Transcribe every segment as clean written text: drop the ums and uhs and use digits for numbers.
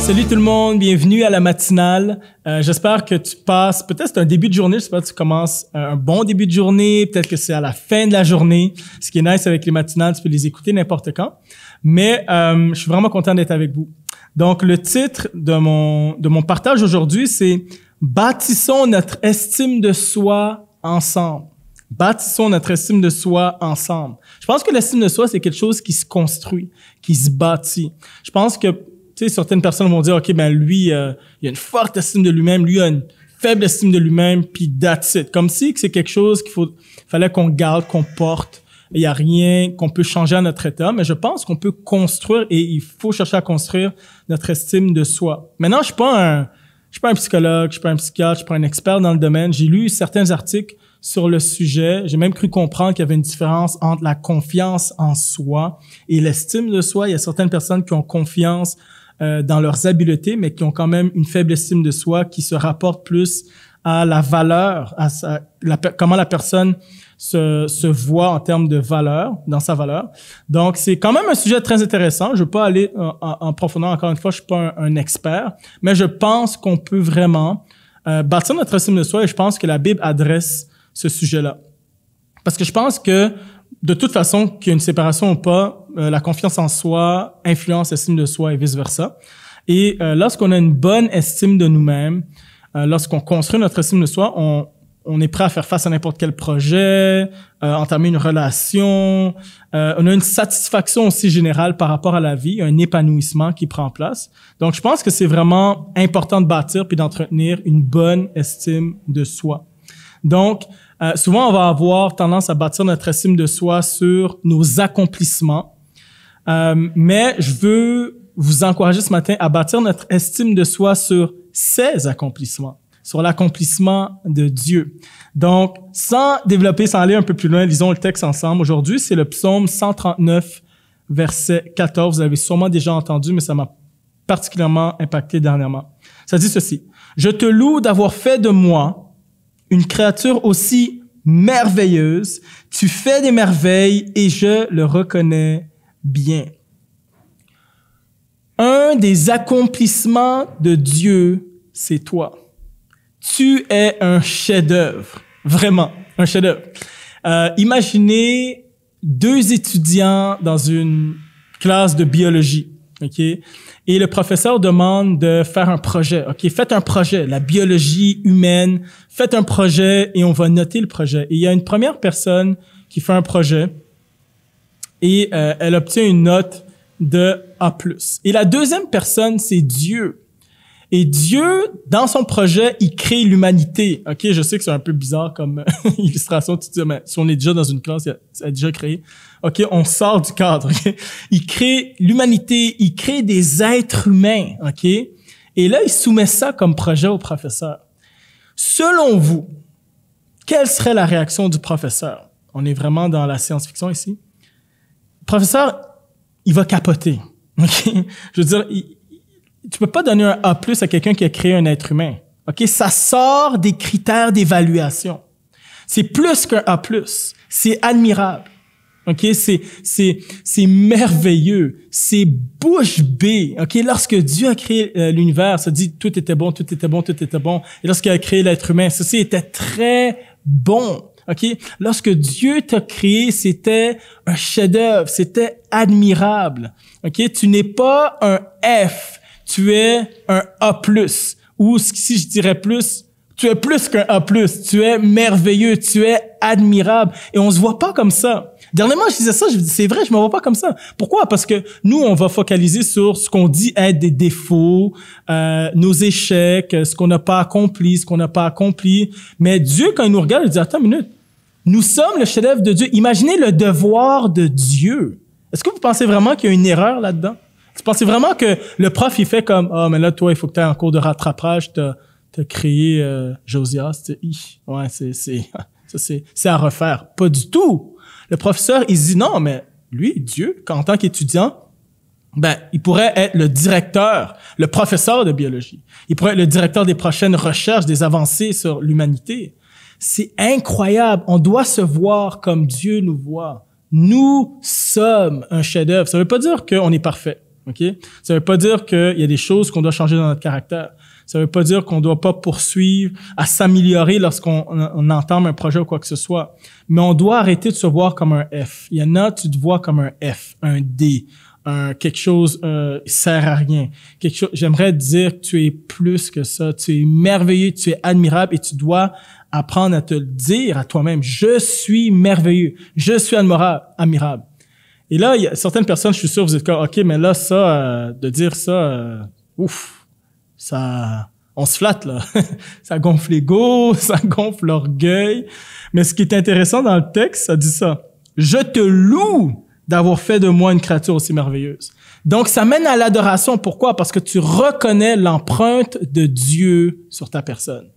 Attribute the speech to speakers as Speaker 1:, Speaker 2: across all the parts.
Speaker 1: Salut tout le monde, bienvenue à la matinale. J'espère que tu passes, peut-être c'est un début de journée, j'espère que tu commences un bon début de journée, peut-être que c'est à la fin de la journée. Ce qui est nice avec les matinales, tu peux les écouter n'importe quand. Mais je suis vraiment content d'être avec vous. Donc le titre de mon partage aujourd'hui, c'est « Bâtissons notre estime de soi ensemble ». Bâtissons notre estime de soi ensemble. Je pense que l'estime de soi, c'est quelque chose qui se construit, qui se bâtit. Je pense que, tu sais, certaines personnes vont dire, OK, ben lui, il a une forte estime de lui-même, lui a une faible estime de lui-même, puis that's it. Comme si c'est quelque chose fallait qu'on garde, qu'on porte. Il y a rien qu'on peut changer à notre état, mais je pense qu'on peut construire et il faut chercher à construire notre estime de soi. Maintenant, je suis pas un psychologue, je suis pas un psychiatre, je suis pas un expert dans le domaine. J'ai lu certains articles sur le sujet. J'ai même cru comprendre qu'il y avait une différence entre la confiance en soi et l'estime de soi. Il y a certaines personnes qui ont confiance dans leurs habiletés, mais qui ont quand même une faible estime de soi, qui se rapporte plus à la valeur, comment la personne se voit en termes de valeur, dans sa valeur. Donc, c'est quand même un sujet très intéressant. Je veux pas aller en profondeur. Encore une fois, je suis pas un expert, mais je pense qu'on peut vraiment bâtir notre estime de soi et je pense que la Bible adresse ce sujet-là. Parce que je pense que, de toute façon, qu'il y a une séparation ou pas, la confiance en soi influence l'estime de soi et vice-versa. Et lorsqu'on a une bonne estime de nous-mêmes, lorsqu'on construit notre estime de soi, on est prêt à faire face à n'importe quel projet, entamer une relation. On a une satisfaction aussi générale par rapport à la vie, un épanouissement qui prend place. Donc, je pense que c'est vraiment important de bâtir puis d'entretenir une bonne estime de soi. Donc, souvent, on va avoir tendance à bâtir notre estime de soi sur nos accomplissements. Mais je veux vous encourager ce matin à bâtir notre estime de soi sur ses accomplissements, sur l'accomplissement de Dieu. Donc, sans aller un peu plus loin, lisons le texte ensemble. Aujourd'hui, c'est le psaume 139, verset 14. Vous l'avez sûrement déjà entendu, mais ça m'a particulièrement impacté dernièrement. Ça dit ceci. « Je te loue d'avoir fait de moi une créature aussi merveilleuse. Tu fais des merveilles et je le reconnais bien. » Un des accomplissements de Dieu, c'est toi. Tu es un chef-d'œuvre, vraiment, un chef-d'œuvre. Imaginez deux étudiants dans une classe de biologie, ok? Et le professeur demande de faire un projet, ok? Faites un projet, la biologie humaine, faites un projet et on va noter le projet. Et il y a une première personne qui fait un projet et elle obtient une note de A+. Et la deuxième personne, c'est Dieu. Et Dieu, dans son projet, il crée l'humanité. OK, je sais que c'est un peu bizarre comme illustration. Tu te dis, mais si on est déjà dans une classe, ça a déjà créé. OK, on sort du cadre. Okay? Il crée l'humanité, il crée des êtres humains. OK? Et là, il soumet ça comme projet au professeur. Selon vous, quelle serait la réaction du professeur? On est vraiment dans la science-fiction ici. Le professeur, il va capoter. OK? Je veux dire, tu peux pas donner un A+ à quelqu'un qui a créé un être humain. OK? Ça sort des critères d'évaluation. C'est plus qu'un A+. C'est admirable. OK? C'est merveilleux. C'est bouche bée. OK? Lorsque Dieu a créé l'univers, ça dit tout était bon, tout était bon, tout était bon. Et lorsqu'il a créé l'être humain, ceci était très bon. OK? Lorsque Dieu t'a créé, c'était un chef-d'œuvre, c'était admirable. OK? Tu n'es pas un F. Tu es un A+, ou si je dirais plus, tu es plus qu'un A+, tu es merveilleux, tu es admirable, et on se voit pas comme ça. Dernièrement, je disais ça, je me dis, c'est vrai, je me vois pas comme ça. Pourquoi? Parce que nous, on va focaliser sur ce qu'on dit être des défauts, nos échecs, ce qu'on n'a pas accompli, ce qu'on n'a pas accompli. Mais Dieu, quand il nous regarde, il dit, attends une minute, nous sommes le chef-d'œuvre de Dieu. Imaginez le devoir de Dieu. Est-ce que vous pensez vraiment qu'il y a une erreur là-dedans? Tu pensez vraiment que le prof, il fait comme, mais là, toi, il faut que tu aies un cours de rattrapage, t'as créé Josias, ouais, c'est à refaire. Pas du tout. Le professeur, il dit non, mais lui, Dieu, en tant qu'étudiant, il pourrait être le directeur, le professeur de biologie. Il pourrait être le directeur des prochaines recherches, des avancées sur l'humanité. C'est incroyable. On doit se voir comme Dieu nous voit. Nous sommes un chef-d'œuvre. Ça veut pas dire qu'on est parfait. OK? Ça veut pas dire qu'il y a des choses qu'on doit changer dans notre caractère. Ça veut pas dire qu'on doit pas poursuivre à s'améliorer lorsqu'on entame un projet ou quoi que ce soit. Mais on doit arrêter de se voir comme un F. Il y en a, tu te vois comme un F, un D, quelque chose sert à rien. J'aimerais dire que tu es plus que ça. Tu es merveilleux, tu es admirable et tu dois apprendre à te le dire à toi-même. Je suis merveilleux. Je suis admirable. Et là, il y a certaines personnes, je suis sûr, vous êtes comme, OK, mais là, ça, de dire ça, ouf, ça, on se flatte, là. Ça gonfle l'ego, ça gonfle l'orgueil. Mais ce qui est intéressant dans le texte, ça dit ça. Je te loue d'avoir fait de moi une créature aussi merveilleuse. Donc, ça mène à l'adoration. Pourquoi? Parce que tu reconnais l'empreinte de Dieu sur ta personne.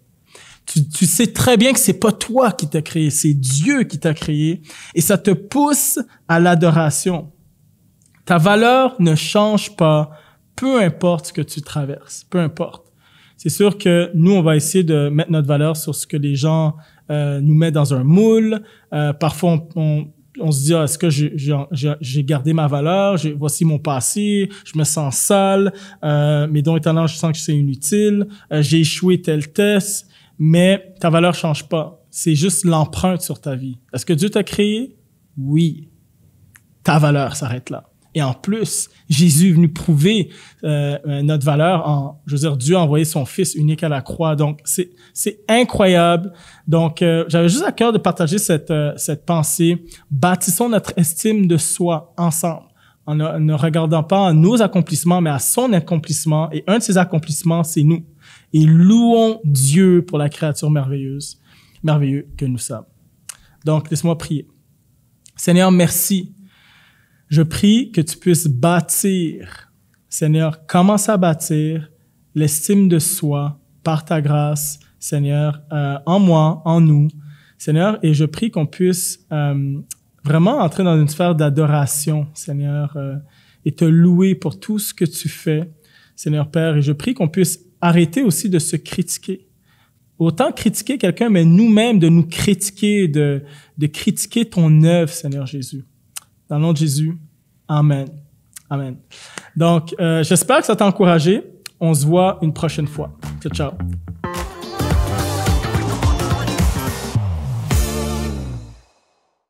Speaker 1: Tu sais très bien que c'est pas toi qui t'as créé, c'est Dieu qui t'a créé. Et ça te pousse à l'adoration. Ta valeur ne change pas, peu importe ce que tu traverses, peu importe. C'est sûr que nous, on va essayer de mettre notre valeur sur ce que les gens nous mettent dans un moule. Parfois, on se dit, est-ce que j'ai gardé ma valeur? Voici mon passé, je me sens sale, mes dons et talents, je sens que c'est inutile, j'ai échoué tel test, mais ta valeur change pas. C'est juste l'empreinte sur ta vie. Est-ce que Dieu t'a créé? Oui. Ta valeur s'arrête là. Et en plus, Jésus est venu prouver notre valeur. Je veux dire, Dieu a envoyé son Fils unique à la croix. Donc, c'est incroyable. Donc, j'avais juste à cœur de partager cette pensée. Bâtissons notre estime de soi ensemble, en ne regardant pas à nos accomplissements, mais à son accomplissement. Et un de ses accomplissements, c'est nous. Et louons Dieu pour la créature merveilleuse que nous sommes. Donc, laisse-moi prier. Seigneur, merci. Je prie que tu puisses bâtir, Seigneur, commence à bâtir l'estime de soi par ta grâce, Seigneur, en moi, en nous, Seigneur, et je prie qu'on puisse vraiment entrer dans une sphère d'adoration, Seigneur, et te louer pour tout ce que tu fais, Seigneur Père, et je prie qu'on puisse arrêter aussi de se critiquer. Autant critiquer quelqu'un, mais nous-mêmes de nous critiquer, de critiquer ton œuvre, Seigneur Jésus. Dans le nom de Jésus, amen. Amen. Donc, j'espère que ça t'a encouragé. On se voit une prochaine fois. Ciao, ciao.